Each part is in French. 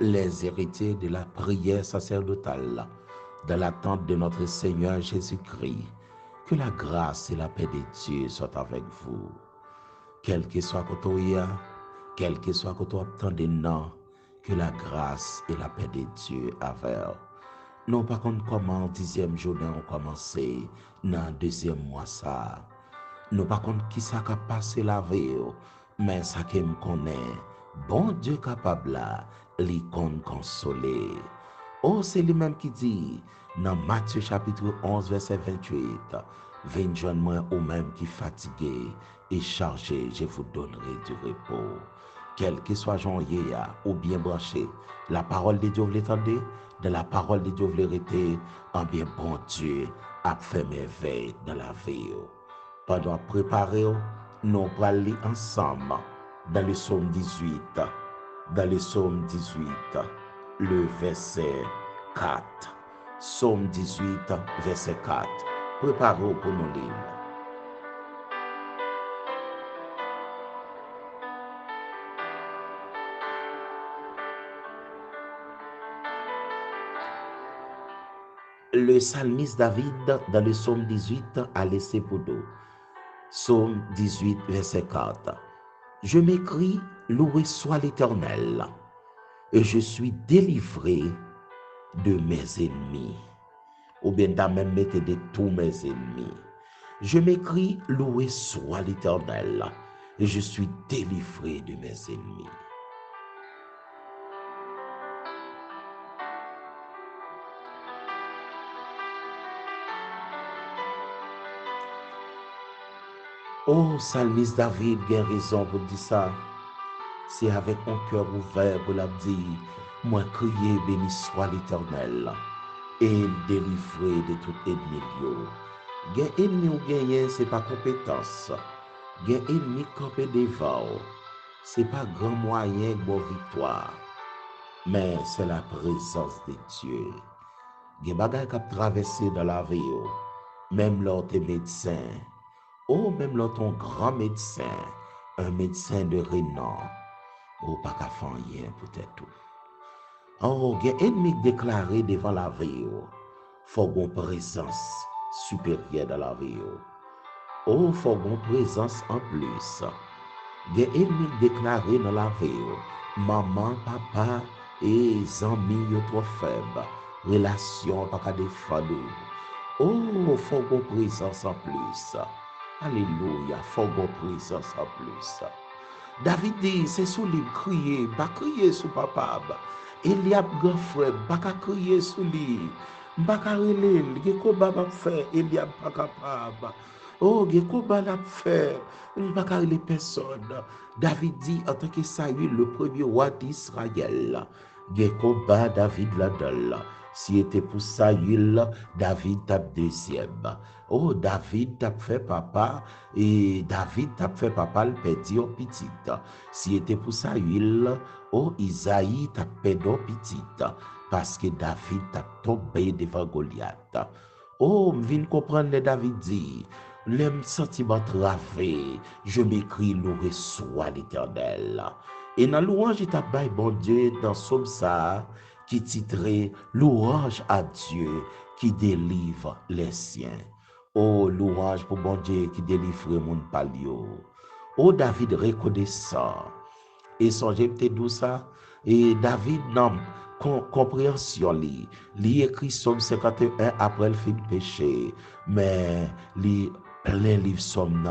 les héritiers de la prière sacerdotale, dans l'attente de notre Seigneur Jésus-Christ. Que la grâce et la paix de Dieu soient avec vous. Quel que soit côté, quel que soit côté attendez non, que la grâce et la paix de Dieu avec. Non pas contre comment 10e journée on commencé dans 2e mois ça. Non pas contre qui ça a passé la vie, mais ça qui me connaît. Bon Dieu capable là, li kon consoler. Oh, c'est lui-même qui dit dans Matthieu chapitre 11 verset 28, venez joindre moi ou même qui fatigué et chargé, je vous donnerai du repos. Quel que soit janvier ou bien branché, la parole de Dieu vous l'entendez, de la parole de Dieu vous l'arrêtez, en bien bon Dieu a fait merveille dans la vie. Pendant préparer, nous allons lire ensemble dans le psaume 18, dans le psaume 18, le verset 4. Psaume 18, verset 4. Préparez-vous pour nous lire. Le psalmiste David, dans le psaume 18, a laissé pour nous. Psaume 18, verset 4. Je m'écris, loué soit l'Éternel, et je suis délivré de mes ennemis. Ou bien t'as même mettez de tous mes ennemis. Je m'écris, loué soit l'Éternel, et je suis délivré de mes ennemis. Oh, psalmiste David, bien raison pour dire ça. C'est avec mon cœur ouvert pour la dire, moi crier, béni soit l'Éternel, et il délivré de tout ennemi. Gen ennemi ou gagné, c'est pas compétence. Gen ennemi campé devant, c'est pas grand moyen de victoire, mais c'est la présence de Dieu. Gen bagay qui a traversé dans la vie, même lors des médecins, même lors ton grand médecin, un médecin de renom, ou pas qu'à faire rien peut-être tout. Oh, gen ennemi déclaré devant la vie, faut une présence supérieure dans la vie. Oh, faut une présence en plus. Des ennemis déclarés dans la vie. Maman, papa et amis yo trop faibles. Relation pas qu'à défendre. Oh, faut une présence en plus. Alléluia, faut une présence en plus. David dit, c'est sous lui crier, pas crier sous papa. Eliab grand frère, pas qu'à crier sous lui. Pas qu'à relire, il y a faire, Eliab pas capable. Oh, il y a faire, pas qu'à les personnes. David dit, en tant que Saül, le premier roi d'Israël, il y a David là-dedans. Si était pour Saül, David tape deuxième. Oh, David t'a fait papa, et David t'a fait papa le petit au petit. Si était pour Saül, oh, Isaïe t'a perdu au petit, parce que David t'a tombé devant Goliath. Oh, viens comprendre le David dit, l'aime sentiment travé, je m'écris loué soit l'Éternel. Et dans louange, il t'a bail bon Dieu dans Psaume ça, qui titrait louange à Dieu qui délivre les siens. Oh, louange pour bon Dieu qui délivre mon palio. Oh, David reconnaissant. Et songez peut-être d'où ça. Et David, non, compréhension, li écrit Somme 51 après le fin de péché. Mais li plein livre Somme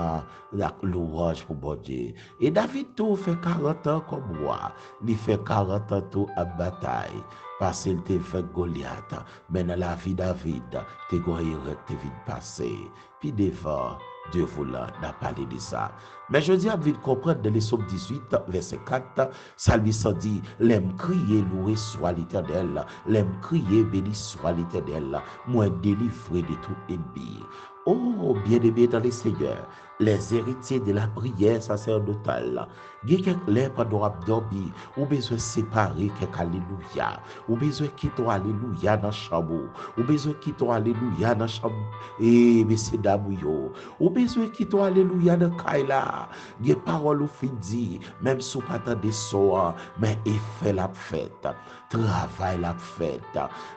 la louange pour bon Dieu. Et David tout fait 40 ans comme moi. Il fait 40 ans tout à bataille. Parce qu'il te fait Goliath. Mais dans la vie David, te goye te vite passé. Puis devant, Dieu voulant n'a parlé de ça. Mais je dis à vous comprendre dans les psaumes 18, verset 4, ça lui dit, l'aime crier, loué soit l'Éternel, l'aime crier, béni soit l'Éternel, moi délivré de tout ennemi. Oh, bien-aimés dans les seigneurs, les héritiers de la prière sacerdotale, il y a quelques lèvres pendant dormi, ou besoin séparer quelques alléluia, ou besoin quitter alléluia dans la chambre, ou besoin quitter alléluia dans la chambre, et messieurs dames, ou besoin quitter alléluia dans la kaila, il y a parole ou fin dit, même sous pas de soir, mais effet la fête, travail la fête,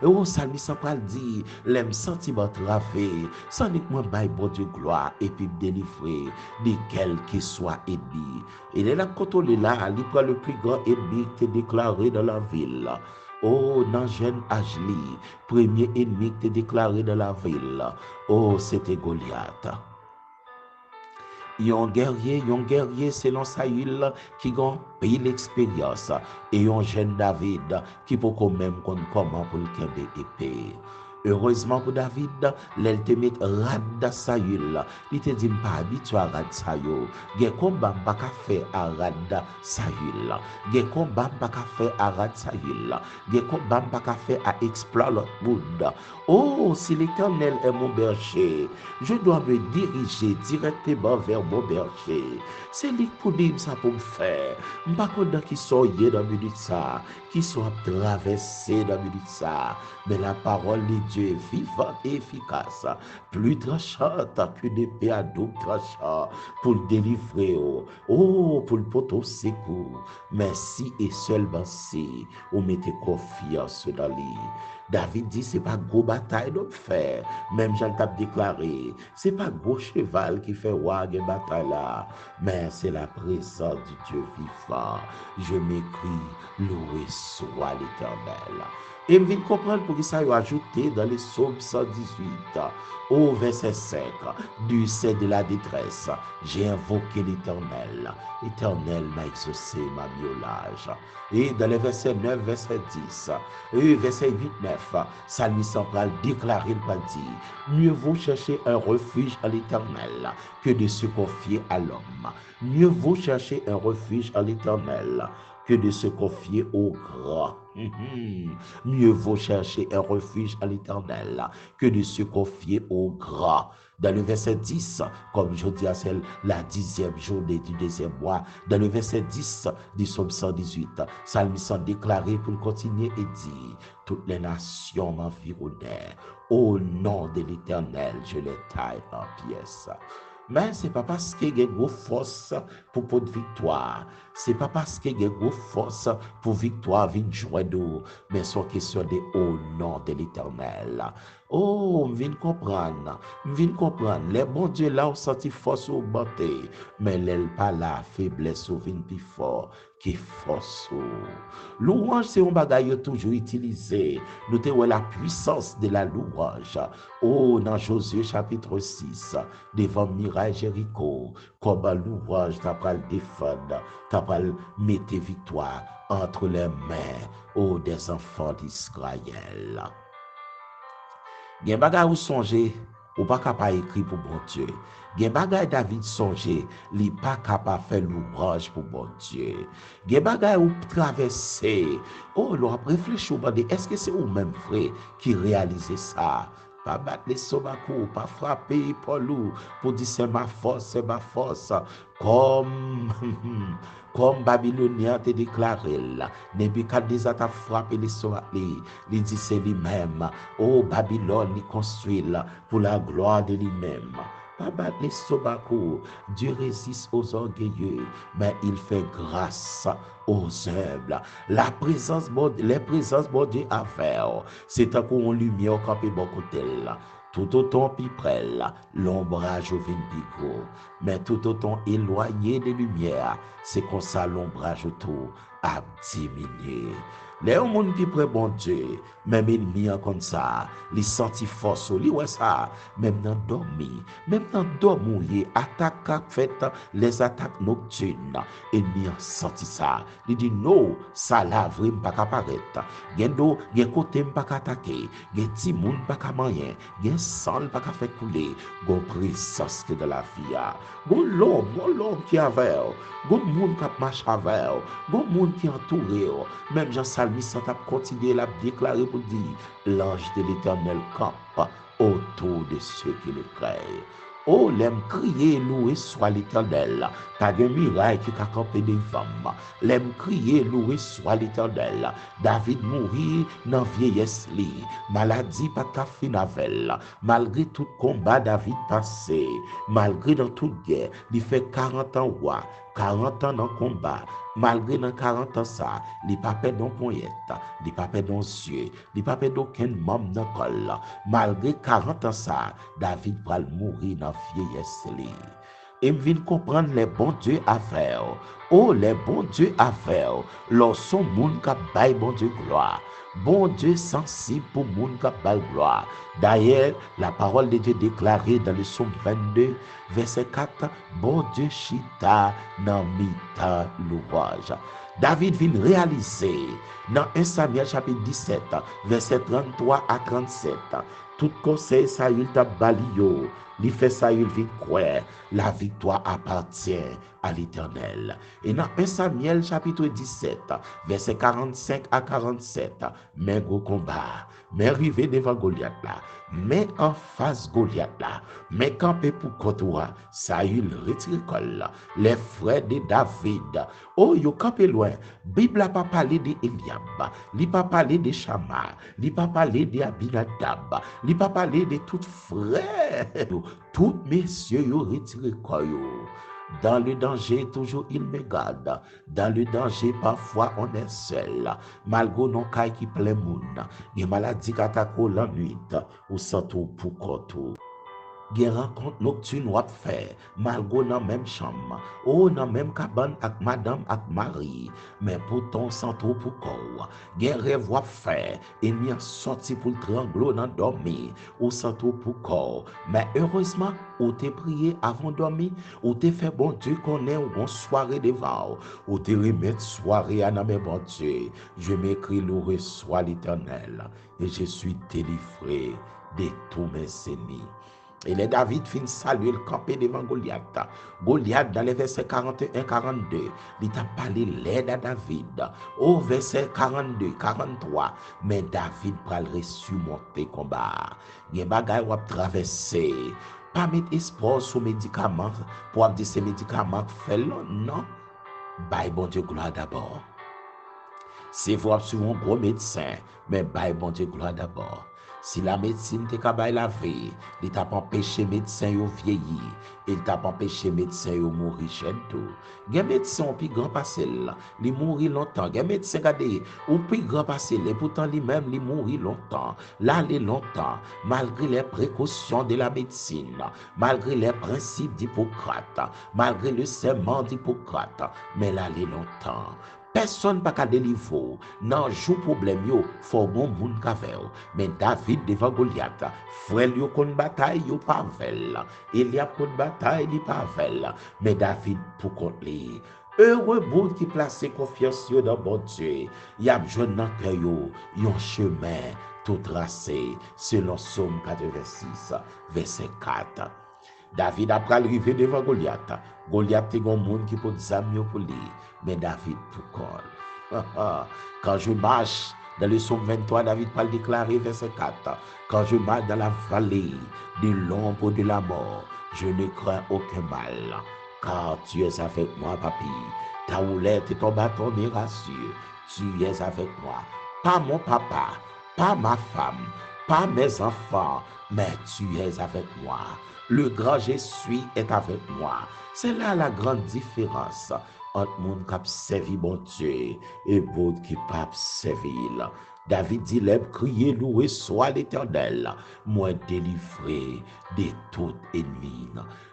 et au salmi sans pas dire, l'aime sentiment travé, sans que moi bail bon Dieu gloire et puis délivrer de quel qu'il soit ennemi. Et là, quand on est là, il prend le plus grand ennemi qui est déclaré dans la ville. Oh, dans jeune âge, premier ennemi qui est déclaré dans la ville. Oh, c'était Goliath. Yon guerrier selon Saül qui a payé l'expérience et un jeune David qui peut quand même comment pour le kembe épée. Heureusement pour David, l'elle te met rad Saül. Il te dit pas habitué à rad Saül. Gen combat pas ka fait à rad Saül. Gen combat pas ka fait à rad Saül. Gen combat pas ka fait à exploit l'autre monde. Oh, si l'Éternel est mon berger, je dois me diriger directement vers mon berger. C'est lui pour dire ça pour me faire. Pas qu'on qui soit dans le minute ça, qui soit traversé dans le minute ça. Mais la parole de Dieu est vivante et efficace, plus tranchante qu'une épée à double tranchant pour le délivrer. Oh, pour le poteau secours. Mais si et seulement si, vous mettez confiance dans lui. David dit, c'est pas gros bataille de faire. Même Jean t'a déclaré, c'est pas gros cheval qui fait wag et bataille là, mais c'est la présence du Dieu vivant. Je m'écris, loué soit l'Éternel. Et je viens comprendre pour que ça a ajouté dans les psaumes 118, au verset 5, du sein de la détresse, j'ai invoqué l'Éternel. L'Éternel m'a exaucé ma violage. Et dans les versets 9, verset 10, et verset 8, 9, Salmi central déclaré le dit, mieux vaut chercher un refuge à l'Éternel que de se confier à l'homme. Mieux vaut chercher un refuge à l'Éternel que de se confier au grand. Mieux vaut chercher un refuge à l'Éternel que de se confier au grand. Dans le verset 10, comme je dis, c'est la 10e journée du deuxième mois, dans le verset 10 du psaume 118, Psalmiste déclaré pour continuer et dit, toutes les nations m'environnaient, au nom de l'Éternel, je les taille en pièces. Mais ce n'est pas parce qu'il y a une force pour de victoire. Ce n'est pas parce qu'il y a une force pour victoire, vient joindre, mais c'est une question de au nom de l'Éternel. Oh, je viens comprendre. Les bons dieux là ont senti force augmenter, mais l'elle pas la faiblesse ou vient plus fort qui force. Louange, c'est un bagage toujours utilisé. Notez la puissance de la louange. Oh, dans Josué chapitre 6, devant Mirail Jéricho, comme louange t'as pas le défendre, t'as pas le mettre victoire entre les mains, oh, des enfants d'Israël. Gen bagay ou songe, ou pas capable écrire pour bon Dieu. Gen bagay David songe, li pas capable faire l'ouvrage pour bon Dieu. Gen bagay ou traverser, oh, l'on réfléchir ou est-ce que c'est ou même vrai qui réalise ça? Pas battre les sobakou, pas frapper Paulou pour dire c'est ma force, c'est ma force. Comme, comme Babylonien te déclaré là, Nebuchadnezzar t'a frappé les sobakou, il dit c'est lui-même. Oh, Babylone, il construit là pour la gloire de lui-même. Pas battre les sobakou, Dieu résiste aux orgueilleux, mais il fait grâce aux humbles. Les présences bon Dieu à faire, c'est un coup en lumière campé bon côté là. Tout autant plus près là, l'ombrage au vin pico, mais tout autant éloigné des lumières, c'est comme ça l'ombrage autour a diminué. Les gens qui prennent bon Dieu, même ennemi comme ça, les senti force, li ouais ça, même dans dormi, même dans dormir, attaque fait les attaques nocturnes, ennemi a senti ça. Il dit non, ça là vraiment pas apparaître. Gendo, gen côté pas attaquer, gen ti moun pas moyen, gen sang pas faire couler, gon présence que de la vie. Gon l'homme qui avait, gon moun qui marche avec, gon moun qui entouré, même Jean Salmiste a continué à déclarer pour dire l'ange de l'Éternel campe autour de ceux qui le craignent. Oh, l'aime crier, loué soit l'Éternel. Pas de miracle qui a campé des femmes. L'aime crier, loué soit l'Éternel. David mourit dans vieillesse li. Maladie pas ta finavel. Malgré tout combat, David passé. Malgré dans toute guerre, il fait 40 ans roi. 40 ans dans combat. Malgré dans 40 ans ça, il pas perdre dans poignette, il pas perdre dans yeux, il pas perdre aucun membre dans col. Malgré 40 ans ça, David va mourir dans vieillesse li. Et me vient comprendre les bons dieux à faire. Oh, les bons dieux à faire. Lorsqu'on moun ka bay bon Dieu gloire. Bon Dieu sensible pour moun ka bay gloire. D'ailleurs, la parole de Dieu déclarée dans le psaume 22, verset 4, bon Dieu chita dans mi-temps l'ouvrage. David vient réaliser dans 1 Samuel chapitre 17, verset 33 à 37, tout conseil ça il t'a balio, il fait ça il vit croire, la victoire appartient à l'Éternel. Et dans 1 Samuel chapitre 17, verset 45 à 47, mais gros combat, mais arrivé devant Goliath là, mais en face Goliath là, mais campé pour côtoyer, Saül retire col, les frères de David, oh yo campé loin, Bible n'a pas parlé de Eliab, il pas parlé de Shama, il pas parlé de Abinadab, il pas parlé de tout frère, tous messieurs yo retire col yo. Dans le danger, toujours il me garde. Dans le danger, parfois on est seul. Malgré nos cas qui plein monde, des maladies qui attaquent la nuit, ou surtout pour côté. Gen rencontre nocturne wap fait malgré dans même chambre ou dans même cabane avec madame avec mari mais pourtant sans trop pour corps gen rêve wap fait et mi a sorti pour trembler dans dormir ou sans trop pour corps mais heureusement ou t'es prié avant dormir ou t'es fait bon Dieu connaît ou bon soirée devant ou t'es remettre soirée à dans mes bon Dieu je m'écris loué soit l'Éternel et je suis délivré de tous mes ennemis. Et les David fin saluer le campé devant Goliath. Goliath dans les versets 41-42, il t'a parlé l'aide à David. Au verset 42-43, mais David pral surmonter combat. Gen bagay wap traverser. Pas mettre espoir sur médicaments pour dire ces médicaments fait non. Bye bon Dieu gloire d'abord. C'est voir sur un gros médecin, mais bye bon Dieu gloire d'abord. Si la médecine te kabay la vie, il t'a pas empêché médecin yo vieilli, il t'a pas empêché médecin yo mourir chez tout. Gen médecin pi grand passé là, li mourir longtemps. Gen médecin gade ou pi grand passé là, pourtant lui même li mourir longtemps. Là li longtemps, malgré les précautions de la médecine, malgré les principes d'Hippocrate, malgré le serment d'Hippocrate, mais là li longtemps. Personne pas qu'à délivrer. Non, jou problème yo, faut bon moun ka faire. Mais David devant Goliath, frère yo kon bataille yo pas vel. Il y a kon bataille li pas vel. Mais David pour contre li. Heureux monde qui place confiance yo dans bon Dieu. Y a besoin dans cœur yo, yon chemin tout tracé selon Psaume 86 verset 4. David a pral rive devant Goliath. Goliath te gon moun qui peut zam yo pour lui. Mais David pour col. Quand je marche dans le psaume 23, David parle déclaré verset 4. Quand je marche dans la vallée de l'ombre de la mort, je ne crains aucun mal. Car tu es avec moi, papi. Ta houlette et ton bâton me rassurent. Tu es avec moi. Pas mon papa, pas ma femme, pas mes enfants, mais tu es avec moi. Le grand je suis est avec moi. C'est là la grande différence entre monde qui a servi bon Dieu et monde qui pas servi. David dit, lève crier, loué soit l'Éternel, moi délivré de tout ennemi.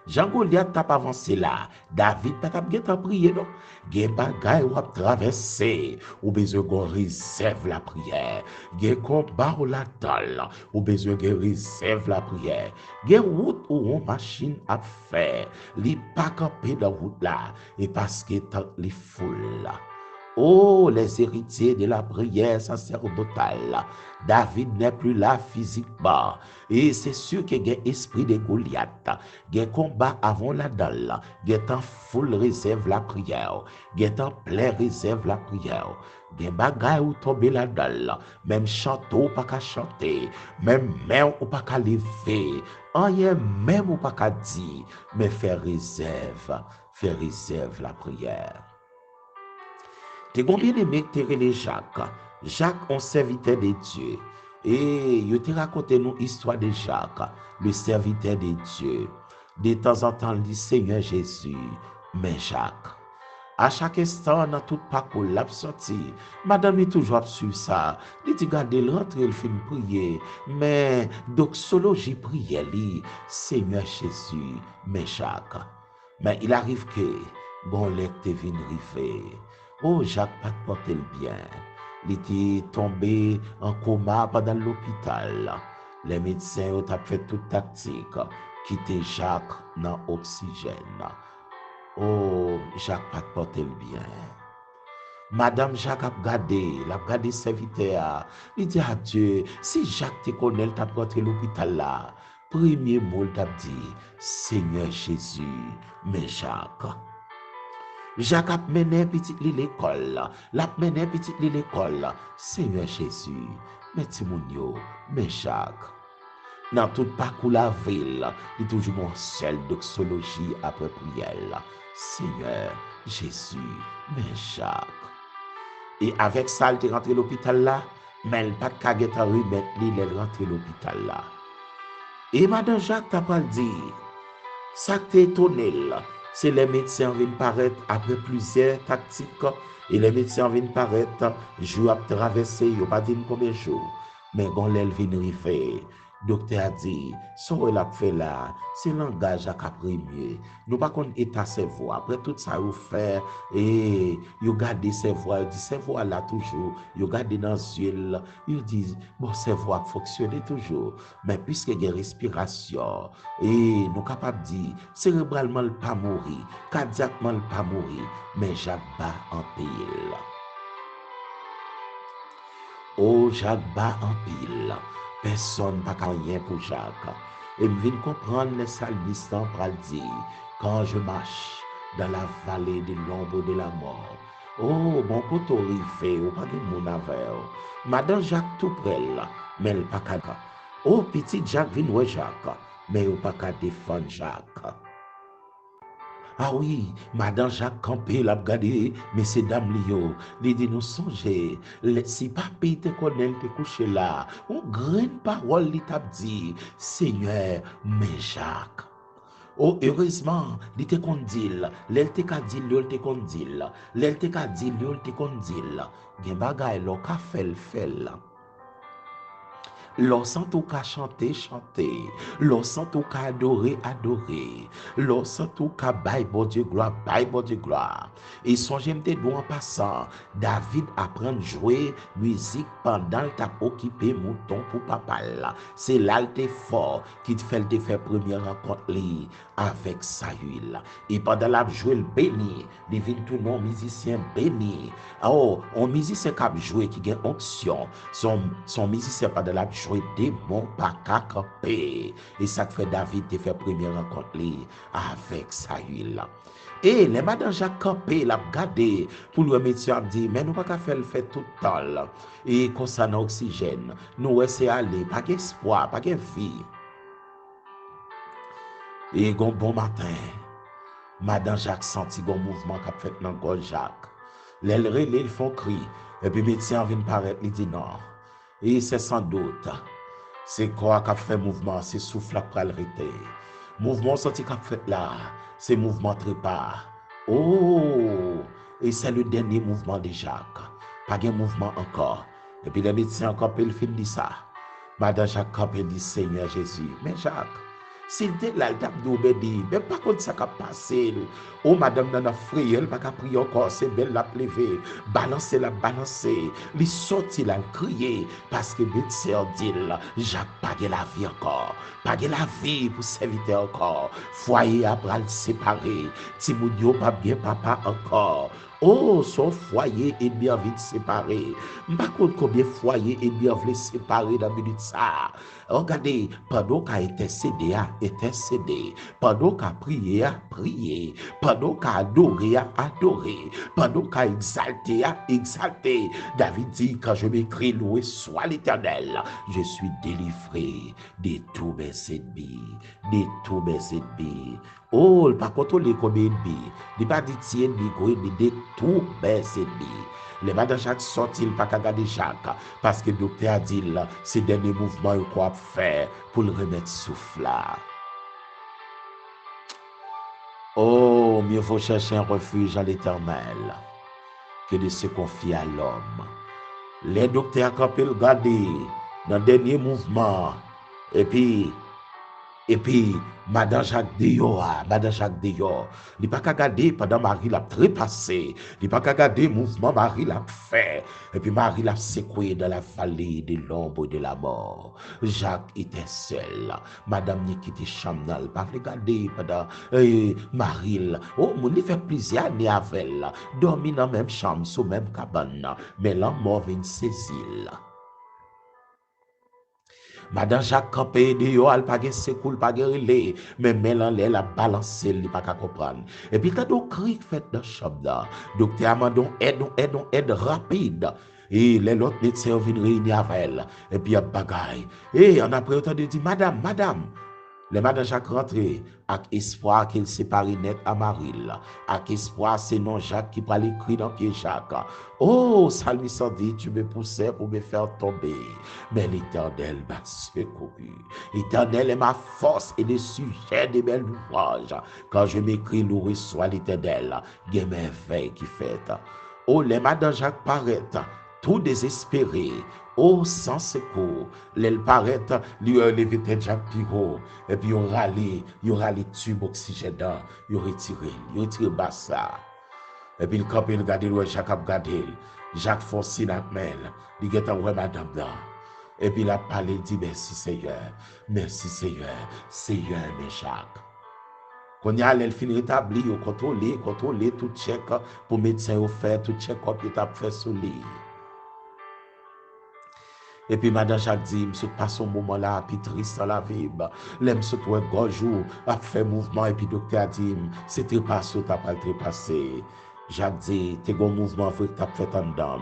Jean Goliath t'a pas avancé là. David pas t'a bien prié non. Gen bagay ou ap traverser ou besoin qu'on réserve la prière. Gen combat ou la tol ou besoin qu'on réserve la prière. Gen route ou on machine à faire. Li pas camper dans route là et parce que tant li foule là. Oh, les héritiers de la prière sacerdotale. David n'est plus là physiquement. Et c'est sûr que y a esprit de Goliath. Il y a combat avant la dalle. Il y a en full réserve la prière. Il y a en plein réserve la prière. Il y a bagaille où tomber la dalle. Même chanter ou pas qu'à chanter. Même main ou pas qu'à lever. Rien même ou pas qu'à dire. Mais faire réserve. Faire réserve la prière. T'es combien aimé que t'es relé Jacques? Jacques, on serviteur de Dieu. Et il te raconté nous l'histoire de Jacques, le serviteur de Dieu. De temps en temps, il dit Seigneur Jésus, mais Jacques. À chaque instant, dans tout parcours, l'a sorti. Madame est toujours sur ça. Il dit, regardez, le rentre, il fait prier. Mais, doxologie prière, Seigneur Jésus, mais Jacques. Mais il arrive que, bon, l'acte vient river. Oh, Jacques, pas de porter le bien. Il était tombé en coma pendant l'hôpital. Les médecins ont fait toute tactique, quitter Jacques dans l'oxygène. Oh, Jacques pas de porter le bien. Madame Jacques a gardé serviteur. Il dit à Dieu, si Jacques te connaît, t'a porté l'hôpital là. Premier mot, t'a dit, Seigneur Jésus, mais Jacques. Jacques a mené petit l'école. L'a mené petit l'école. Seigneur Jésus, mais Timounio, mais Jacques. Dans tout parcours la ville, il y a toujours mon seul doxologie après prière. Seigneur Jésus, mais Jacques. Et avec ça, il est rentré à l'hôpital là, mais il n'a pas de caguette à remettre, il est rentré à l'hôpital là. Et Madame Jacques t'a pas dit, ça t'est étonné là, c'est les médecins viennent paraître après plusieurs tactiques, et les médecins viennent paraître, jour à traverser, il n'y a pas dit combien de jours, mais quand l'elle vient arriver, docteur a dit, ce qu'il a fait là, c'est langage à premier. Nous pas qu'on état ses voix. Après tout ça, vous fait, et vous gardez ses voix, vous dit ses voix là toujours, vous gardez dans les yeux, vous dit, bon, ses voix fonctionnent toujours. Mais puisque il y a respiration, et nous capables de dire, cérébralement, il pas mourir, cardiaquement, il pas mourir, mais Jacques bat en pile. Oh, Jacques bat en pile. Personne n'a rien pour Jacques. Et je viens comprendre les salmistes pour dire, quand je marche dans la vallée de l'ombre de la mort, oh, mon côté arrivé, ou pas de mon avec. Madame Jacques tout près là, mais elle pas qu'à. Oh, petit Jacques vient voir Jacques, mais il pas qu'à défendre Jacques. Ah oui, Madame Jacques Campé l'a regardé, mais c'est dame Lio. Il dit nous songer, si papi te connaît, te couché là, on graine parole, il t'a dit, Seigneur, mais Jacques. Oh, heureusement, il te condile, l'el te ka dit, l'el te condile, l'el te ka dit, l'el te condile. Gen bagay lo ka fel. Lorsqu'on tout qu'à chanter, chanter. Lorsqu'on tout qu'à adorer, adorer. Lorsqu'on tout qu'à bailler, bon Dieu gloire, bailler, bon Dieu gloire. Et songez m'te doux en passant, David apprend à jouer musique pendant qu'il t'a occupé mouton pour papa là. C'est là le fort qui te fait faire première rencontre avec Saül. Et pendant la jouer le béni, il vient tout non musicien béni. Oh, un musicien qui a joué qui a onction, son musicien pendant la jouer démon pas qu'à camper. Et ça fait David te fait première rencontre avec Saül. Et les madame Jacques campé l'a regardé pour le médecin a dit mais nous pas qu'à faire le fait tout le temps là. Et concernant l'oxygène, nous c'est aller pas d'espoir, pas de vie. Et bon matin, madame Jacques senti un mouvement qu'a fait dans gorge Jacques. Les relais ils font cri et puis le médecin vient paraître, il dit non. Et c'est sans doute c'est quoi qui a fait mouvement, c'est souffle à l'arrêter. Mouvement sorti qu'a fait là, c'est mouvement trépas. Oh, et c'est le dernier mouvement de Jacques. Pas de mouvement encore. Et puis le médecin encore il fin dit ça. Madame Jacques Campé dit Seigneur Jésus. Mais Jacques, s'il était là, il t'a dit, mais pas contre ça qui a passé. Oh, madame Nana frayé, elle n'a pas prier encore, c'est belle la plever. Balancer la balancer. Il sorti là, crier, parce que médecin dit, Jacques, pas de la vie encore. Pas de la vie pour serviteur encore. Foyer à bras séparés. Timounio, pas bien papa encore. Oh, son foyer est bien vite séparé. Par contre, combien de foyers est bien vite séparé dans la minute ça? Regardez, pendant qu'à intercéder, intercéder. Pendant qu'à prier, prier. Pendant qu'à adorer, adorer. Pendant qu'à exalter, exalter. David dit, quand je m'écris, loué soit l'Éternel, je suis délivré de tous mes ennemis, de tous mes ennemis. Oh, par contre, les combien d'ennemis? Il pas dit tiens, de tous mes ennemis. Les madame Jacques sorti, il pas qu'à garder Jacques, parce que le docteur a dit, c'est dernier mouvement qu'il faut faire pour le remettre souffle là. Oh, mieux vaut chercher un refuge à l'Éternel que de se confier à l'homme. Les docteurs ont pu regarder dans le dernier mouvement, et puis, Madame Jacques Dior, Madame Jacques Dior, il n'a pas qu'à garder pendant Marie l'a trépassé, il n'a pas qu'à garder mouvement Marie l'a fait, et puis Marie l'a secoué dans la vallée de l'ombre de la mort. Jacques était seul, Madame n'y quittait chambre, pas regarder pendant Marie, oh, mon il fait plusieurs années avec elle, dormi dans la même chambre, sous même cabane, mais la mort vient saisir. Madame Jacques campé de yo al pa gen sekoul pa gen relé, mais melan lè la balancé li pa ka comprendre. Et puis quand on cri fait dans chambre là, docteur Amandon aide rapide. Et les autres médecins viennent réunir avec elle. Et puis il y a bagaille. Et on a pris autant de dire madame. Les madame Jacques rentré avec espoir qu'il sépare net à Maril. Avec espoir, c'est non Jacques qui parle écrit dans pied Jacques. Oh, Salmis dit, tu me poussais pour me faire tomber. Mais l'Éternel m'a secouru. L'Éternel est ma force et le sujet de mes louanges. Quand je m'écris, loué soit l'Éternel. Il y a merveille qui fait. Oh, les madame Jacques paraissent tout désespéré, oh sans secours, les paraît, lui levé tête Jacques Pirot, et puis on râle tube oxygène, il retiré bas ça. Et puis le camp il regarde le Jacques a regardé, Jacques forcé la main, il get ouais madame là. Et puis il a parlé, il dit merci Seigneur, Seigneur mes Jacques. Quand il y a elle fin rétabli, contrôler tout check pour médecin faire tout check up il t'a fait sur lui. Et puis, Madame Jacques dit, je passe un moment là, puis triste dans la vie. L'aime se trouve un jour, a fait mouvement, et puis docteur a dit, c'est trépassé, t'as pas trépassé. Jacques dit, t'es un mouvement, faut que t'as fait un dame.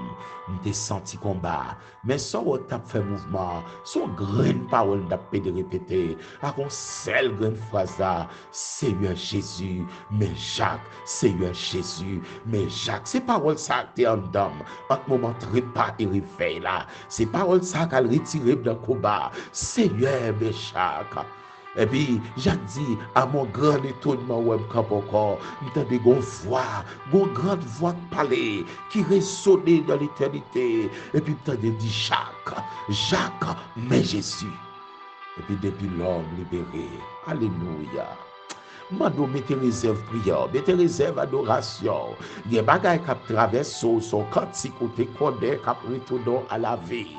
T'es senti combat. Mais sans que t'as fait mouvement, son graine parole d'à de répéter, à une seule grande phrase là, Seigneur Jésus, mais Jacques, Seigneur Jésus, mais Jacques. C'est parole ça que t'es un dame. En ce moment, trépas et réveil là. C'est parole ça qu'elle retire dans le combat. Seigneur, mais Jacques. Et puis, Jacques dit, à mon grand étonnement, où je encore, j'entends une voix, une grande voix parler, qui résonnait dans l'éternité. Et puis, j'entends dit, Jacques, mais Jésus. Et puis, depuis l'homme libéré, alléluia. Mando mettez réserve prière, mettez réserve adoration. Il y a des bagages qui traversent son cantique ou te connaît qui retournent à la vie.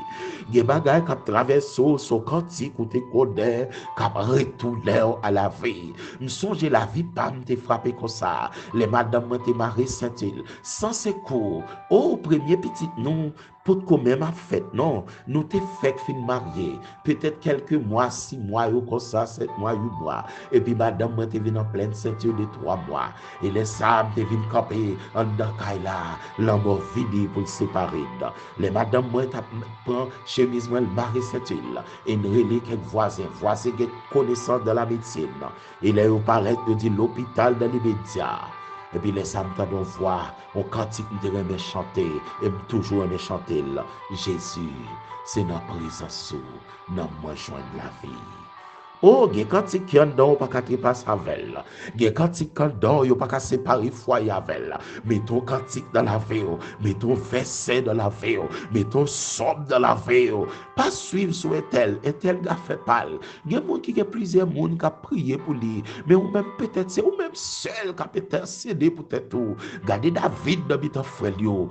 Il y a des bagages qui traversent son cantique ou te connaît qui retournent à la vie. Me songe la vie pas me frappé comme ça. Les madame te marrer Saint-Il sans secours. Oh premier petit nous pour qu'on même a fait non, nous te fait fin marié. Peut-être quelques mois, 6 mois ou comme ça, 7 mois, 8 mois. Et puis madame te vient en pleine ceinture de 3 mois. Et les sables te viennent camper en dans là, l'amour vide pour le séparer. Les madame prend chemise moi le mari ceinture et une relais quelques voisins qui connaissance de la médecine. Et là, il paraît de dire l'hôpital dans les médias. Et puis les âmes t'ont voir, on cantique de me chanter, et toujours me chanter. Jésus, c'est notre présence, nous moi joindre la vie. Oh, gen kantik qui en don, pas qu'à trépasser avec elle. Gen kantik qui en don, yo pas qu'à séparer foyer avec elle. Mettons kantik dans la vie, mettons verset dans la vie, mettons somme dans la vie. Pas suivre sur Etel gars fait pâle. Gen moun qui a plusieurs moun qui a prié pour lui, mais ou même peut-être c'est ou même seul qui a peut-être cédé pour tout. Gardez David dans bitan frère yo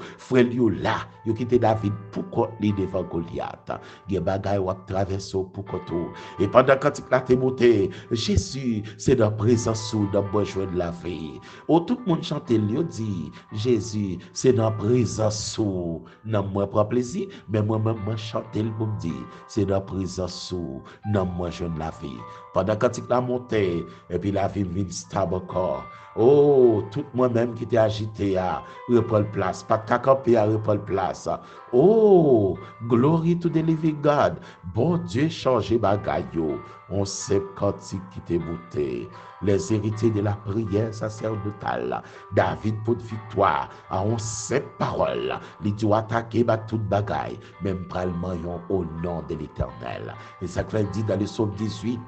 là, yo quitté David pour contre lui devant Goliath. Gen bagay ou traverser pour tout. Et pendant kantik la à te monter. Jésus, c'est dans la présence où dans besoin de la vie. Oh, tout le monde chante, il dit, Jésus, c'est dans la présence où dans moi prend plaisir, mais moi-même, moi chante pour me dire, c'est dans la présence où dans moi je la vie. Pendant que tu la montée, et puis la vie vient stable encore. Oh, tout moi-même qui t'ai agité à reprendre place, pas de camper à reprendre place. Oh, glory to the living God. Bon Dieu, changez bagaille. On sait quand il quitte bouté. Les héritiers de la prière sacerdotale. David pour victoire. À on sait parole. Il dit attaquer toute bagaille. Même pralement au nom de l'Éternel. Et ça dit dans le psaume 18,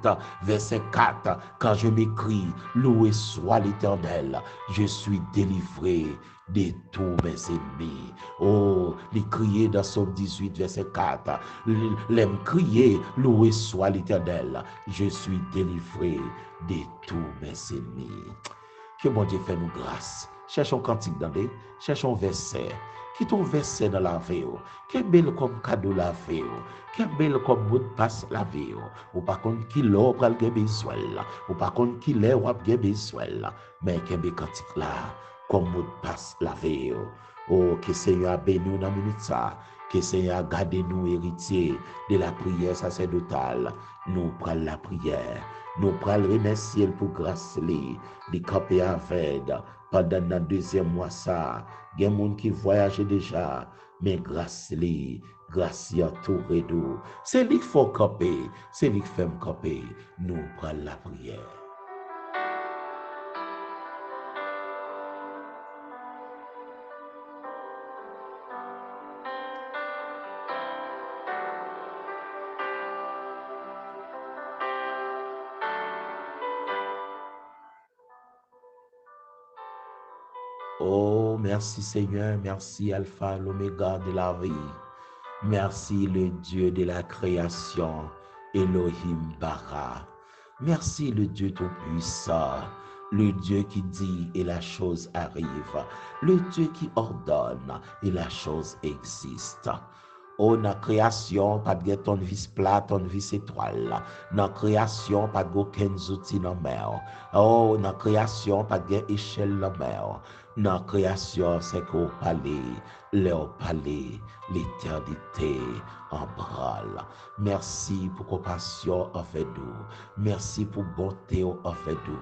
verset 4. Quand je m'écris, loué soit l'Éternel. Je suis délivré de tous mes ennemis. Oh, les crier dans Psaume 18, verset 4. L'aime crier, loué soit l'Éternel. Je suis délivré de tous mes ennemis. Que mon Dieu fait nous grâce. Cherchons cantique dans les, cherchons verset. Qui ton verset dans la vie. Quel bel comme cadeau la vie. Quel bel comme mot de passe la vie. Ou par contre qui l'or pral gen besoin. Ou par contre qui l'est ou ap gen besoin. Mais quel bel cantique là. Comme mot de passe la vie. Oh, que Seigneur béni dans minute ça. Que Seigneur garde nous héritiers de la prière sacerdotale. Nous prenons la prière. Nous prenons remercier pour grâce de camper avec pendant le deuxième mois ça. Il y a des gens qui voyagent déjà, mais grâce à tout redo. C'est lui qui faut camper, c'est lui qui fait camper. Nous prenons la prière. Oh, merci Seigneur, merci Alpha, l'Oméga de la vie. Merci le Dieu de la création, Elohim Bara. Merci le Dieu Tout-Puissant, le Dieu qui dit et la chose arrive, le Dieu qui ordonne et la chose existe. Oh, dans la création, pas de ton vis plat, ton vis étoile. Dans la création, pas d'aucun outil dans la mer. Oh, dans la création, pas d'échelle dans la mer. Dans la création, c'est qu'au palais, l'éternité en branle. Merci pour compassion envers nous. Merci pour bonté envers nous.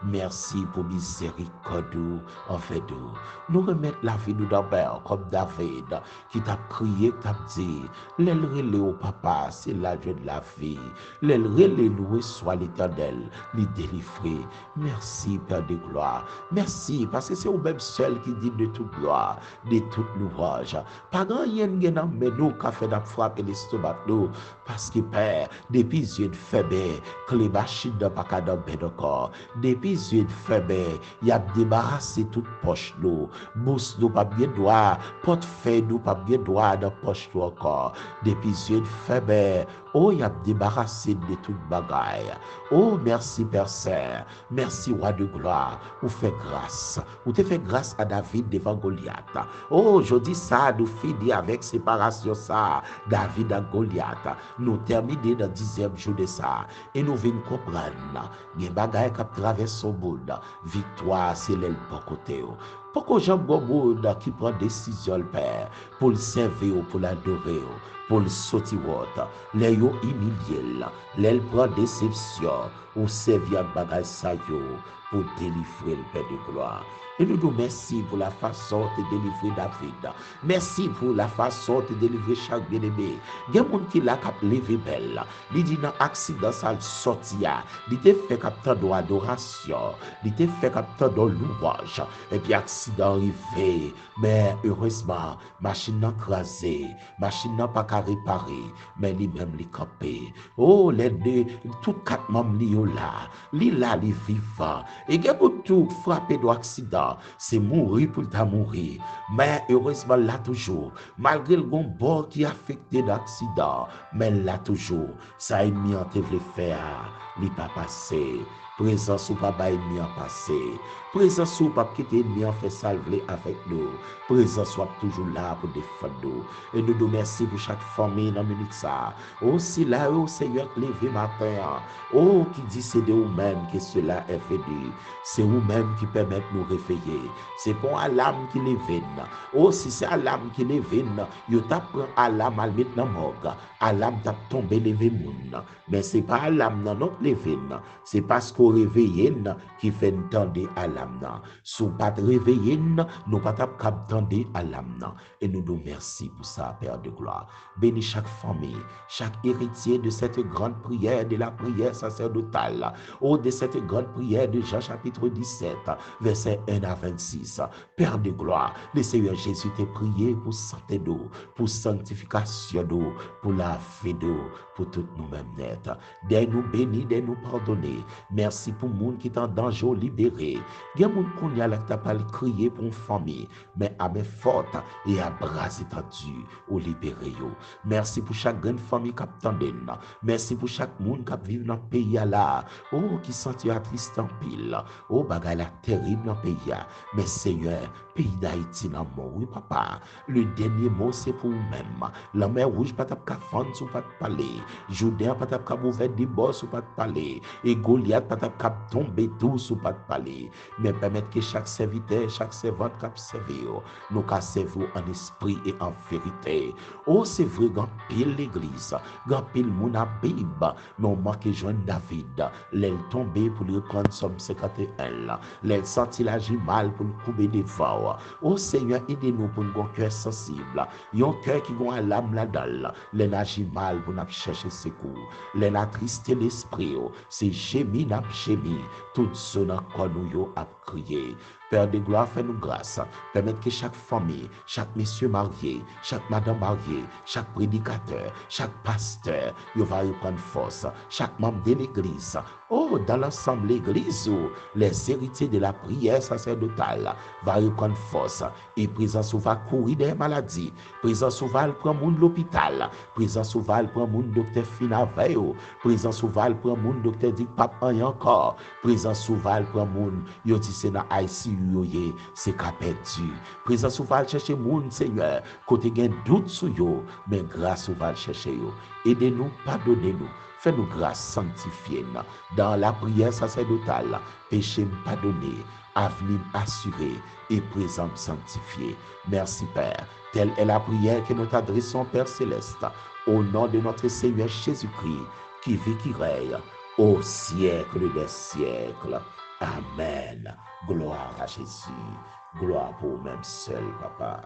Merci pour miséricorde envers nous. Nous remettons la vie nous d'abord comme David qui t'a crié, qui t'a dit, l'aile relais au papa, c'est l'âge de la vie. L'aile relais loué soit l'Éternel, les délivrer. Merci Père de gloire. Merci parce que c'est au même seul qui dit de toute gloire, de toute louange. Pas grand rien dans nous qui fait d'ap frapper l'estomac nous parce que Père, depuis yeux de faible, que les machines de pas dans ben encore. Depuis yeux de faible, il y a débarrassé toute poche nous. Bousse nous pas bien droit, portefeuille nous pas bien droit dans poche nous encore. Depuis yeux de faible, oh, il y a débarrassé de toute bagaille. Oh, merci Père Saint, merci Roi de gloire, ou fait grâce. Ou te fait grâce à David devant Goliath. Oh, je dis ça, nous finissons avec séparation ça, David à Goliath. Nous terminons dans le 10e jour de ça. Et nous venons comprendre, les bagailles qui traversent le monde, victoire, c'est l'aile pour côté. Pourquoi j'aime beaucoup qui prend décision, le Père, pour le servir, pour l'adorer, pour le sortir, les yo humilié, les prend déception, ou servir de bagaille ça pour délivrer le Père de gloire. Et nous nous merci pour la façon de délivrer David. Merci pour la façon de délivrer chaque bien-aimé. Il y a des gens qui l'a levé belle. Il dit dans l'accident, ça sorti. Il te fait capteur d'adoration. Il te fait capteur de louange. Et puis accident arrivé. Mais heureusement, machine n'a crasé. Machine n'a pas qu'à réparer. Mais lui-même, il campé. Oh, les deux, tous quatre membres là. Il là, il vivant. Et il y a beaucoup de frappé d'accident. C'est mourir pour ta mourir. Mais heureusement, là toujours, malgré le bon bord qui est affecté d'accident, mais là toujours, ça a mis en te faire, il pas passé. Présence ou pas ennemi en passé. Présence ou pas quitter ennemi en fait salver avec nous. Présence soit toujours là pour défendre nous. Et nous nous merci pour chaque famille dans minute ça. Aussi là, oh Seigneur, levé matin. Oh, qui dit c'est de vous-même que cela est venu. C'est vous-même qui permet de nous réveiller. C'est pour alarme qui les vine. Oh, si c'est alarme qui les vine, yo t'apprend alarme à le mettre dans morgue. Alarme t'a tombé levé moun. Mais c'est pas alarme dans notre levé. C'est parce qu'on réveille qui fait entendre alarme. Si on pas réveiller, nous pas entendre alarme. Et nous nous merci pour ça, Père de gloire. Bénis chaque famille, chaque héritier de cette grande prière, de la prière sacerdotale, ou de cette grande prière de Jean chapitre 17, verset 1 à 26. Père de gloire, le Seigneur Jésus t'a prié pour santé d'eau, pour sanctification d'eau, pour la vie d'eau, pour toutes nous-mêmes net. Dès nous bénis, dès nous pardonner. Merci pour le monde qui est en danger libéré. Il y a des gens qui n'ont pas crié pour une famille, mais à main forte et à bras étendus ou libéré. Merci pour chaque grande famille qui attendait. Merci pour chaque monde qui vit dans le pays là. Oh, qui sentit triste en pile. Oh, bagay la terrible dans le pays. Mais Seigneur, pays d'Haïti dans le monde, oui, papa. Le dernier mot, c'est pour vous-même. La mer rouge, pas de vendre sous pas de parler. Jourdain, pas de ouvrir des bosses sous pas de parler. Et Goliath, pas de tomber tout sous pas de parler. Mais permettre que chaque serviteur, chaque servante qui servi, nous qu'à servir en esprit et en vérité. Oh, c'est vrai, grand pile l'église, grand pile mon Bible, non manqué joindre David, l'aile tombé pour lui prendre Somme 51, l'aile senti l'agir mal pour le couper des voix. Oh Seigneur, aidez-nous pour un cœur sensible, un cœur qui a l'âme là-dedans, l'aile agir mal pour nous chercher secours, l'aile attristé l'esprit, c'est gémi n'a gémi, tout ce dans quoi nous a crié. Père de gloire, fais-nous grâce. Permettre que chaque famille, chaque monsieur marié, chaque madame mariée, chaque prédicateur, chaque pasteur, il va reprendre force. Chaque membre de l'église, oh, dans l'ensemble de l'église, les héritiers de la prière sacerdotale va reprendre force. Et présence va courir des maladies. Présence va prendre monde l'hôpital. Présence va prendre monde docteur Finaveyo. Présence va prendre monde docteur dit papa encore. Présence va prendre monde yo dit c'est dans ICU. C'est qu'à perdu. Présence va chercher moun Seigneur, côté gen doute sur yo, mais grâce va chercher yo. Aidez-nous, pardonnez-nous, fais-nous grâce, sanctifiez-nous. Dans la prière sacerdotale, péché pardonné, avenir assuré et présent sanctifié. Merci Père. Telle est la prière que nous t'adressons, Père Céleste, au nom de notre Seigneur Jésus-Christ, qui vit, qui règne au siècle des siècles. Amen. Gloire à Jésus. Gloire pour vous-même seul, papa.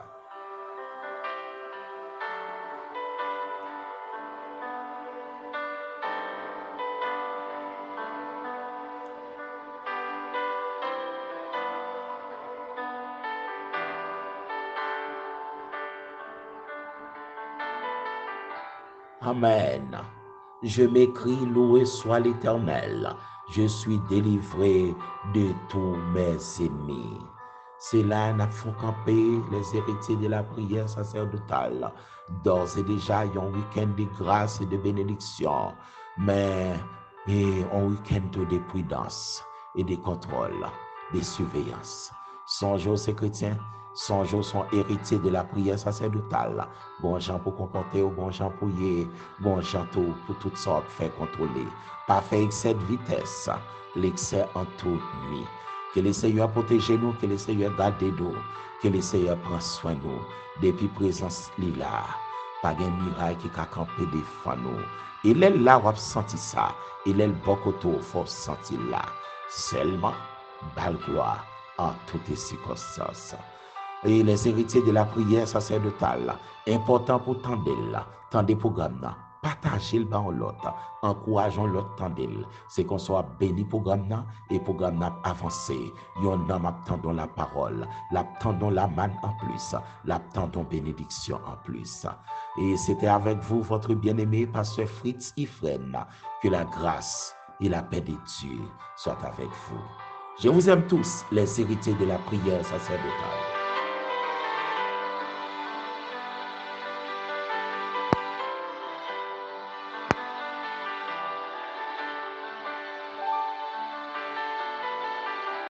Amen. Je m'écris, loué soit l'Éternel. Je suis délivré de tous mes ennemis. C'est là nous font camper les héritiers de la prière sacerdotale. D'ores et déjà, il y a un week-end de grâce et de bénédiction, mais un week-end de prudence et de contrôle, de surveillance. Songez ces chrétiens, songez sont héritiers de la prière sacerdotale. Bon gens pour comporter, bon gens pour y, bon gens pour toutes sortes faire contrôler. Pas faire excès de vitesse, l'excès en toute nuit. Que le Seigneur protège nous, que le Seigneur garde nous, que le Seigneur prend soin de nous. Depuis présence là, pas de miracle qui a campé devant nous. Il est là, on a senti ça. Il est le bon côté, il faut sentir là. Seulement, belle gloire en toutes les circonstances. Et les héritiers de la prière sacerdotale, important pour tendre des programmes, partager le ban l'autre, encourageons l'autre tendre. C'est qu'on soit béni programme et programme avancé. Yon homme attendons la parole, l'attendons la manne en plus, l'attendons bénédiction en plus. Et c'était avec vous, votre bien-aimé pasteur Fritz Ifren, que la grâce et la paix de Dieu soient avec vous. Je vous aime tous, les héritiers de la prière sacerdotale.